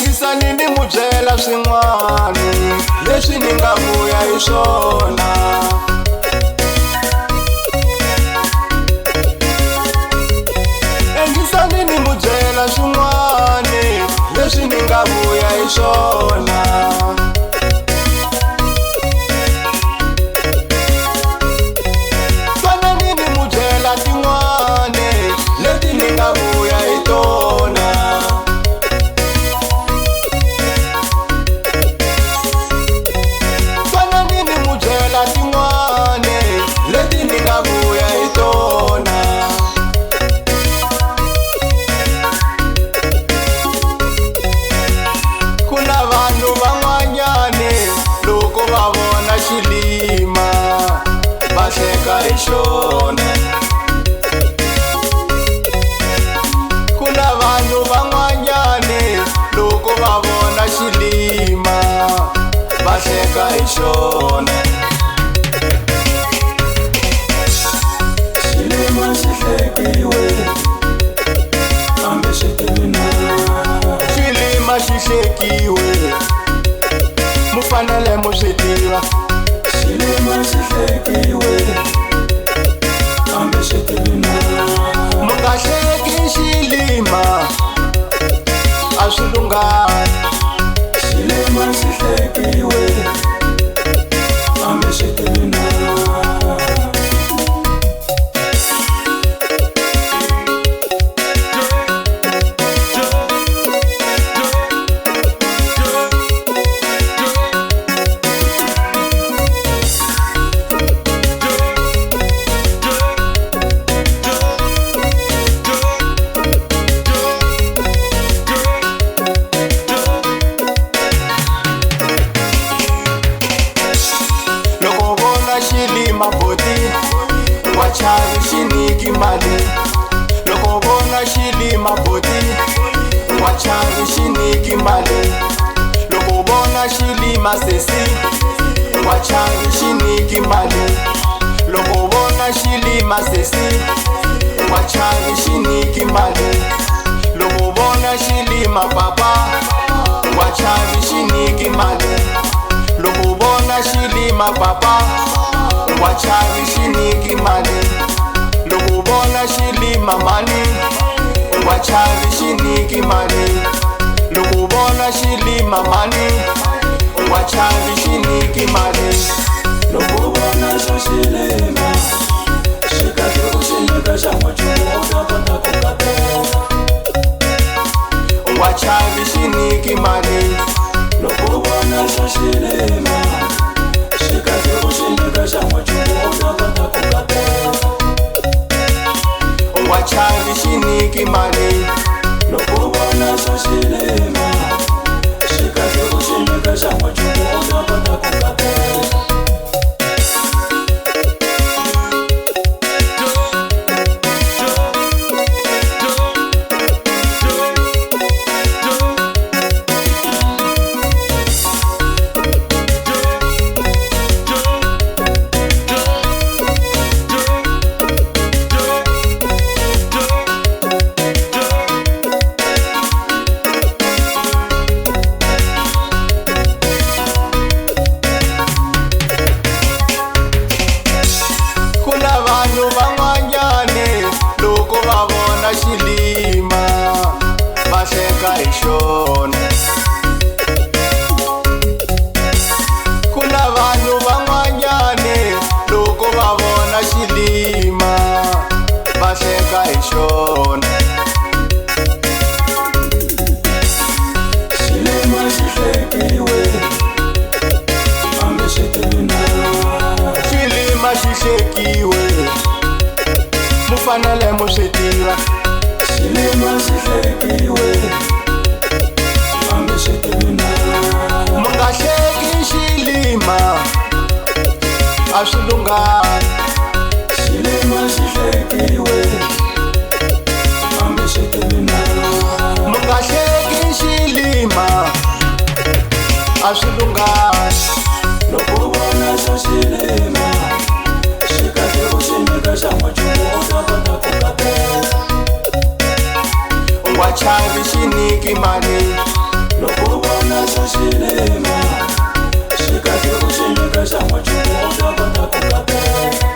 Yingisani ni mu byela swin'wana leswi ni nga vuya hi swona. Yingisani ni mu byela swin'wana leswi ni nga vuya hi swona. Twanani ni mu byela tin'wana leti ni nga vuya hi tona. Twanani ni mu byela tin'wana leti ni nga vuya hi tona. Ku na vanhu van'wanyani loko va vona xilima va hleka hi xona. Ku na vanhu van'wanyani loko va vona xilima va hleka hi xona. Xilima xi hlekiwe hambi xi tivi na. Xilima xi hlekiwe mu fanele mu swi tiva. Xilima xi hlekiwe hambi xi tivi na. Mu nga hleki xilima a swi lunghanga. Xilima xi hlekiwe hambi xi tivi na. Loko vona xilima boti wa chavi xi niki mali. Loko vona xilima boti wa chavi xi niki mali. Loko vona xilima sesi wa chavi xi niki mali. Loko vona xilima sesi wa chavi xi niki mali. Loko vona xilima papa wa chavi xi niki mali. Loko vona xilima papa wa chavi xi niki mali. Loko vona xilima mani wa chavi xi niki mali. Loko vona xilima mani wa chavi xi niki mali. Loko vona xo xilima xi kahle u xi nyika xa n'wanchumu u ta kota ku katela. Wa chavi xi niki mali. Loko vona xo xilima xi kahle u xi nyika xa n'wanchumu u ta kota ku katela. Wa chavi xi niki mali. Loko vona xo xilima xi kahle u xi nyika xa n'wanchumu u ta kota ku katela. Ku na vanhu van'wanyani loko va vona xilima va hleka hi xona. Ku na vanhu van'wanyani loko va vona xilima va hleka hi xona. Xilima xi hlekiwe hambi xi tivi na. Xilima xi hlekiwe mu fanele mu swi tiva. Xilima xi hlekiwe hambi xi tivi na. Mu nga hleki xilima a swi lunghanga. Xilima xi hlekiwe hambi xi tivi na. Mu nga hleki xilima a swi lunghanga. Loko vona xo xilima xi kahle u xi nyika xa n'wanchumu u ta kota ku katela. Wa chavi xi niki mali. Loko xo xilima xi kahle ku xi nyika xa n'wanchumu u ta kota ku katela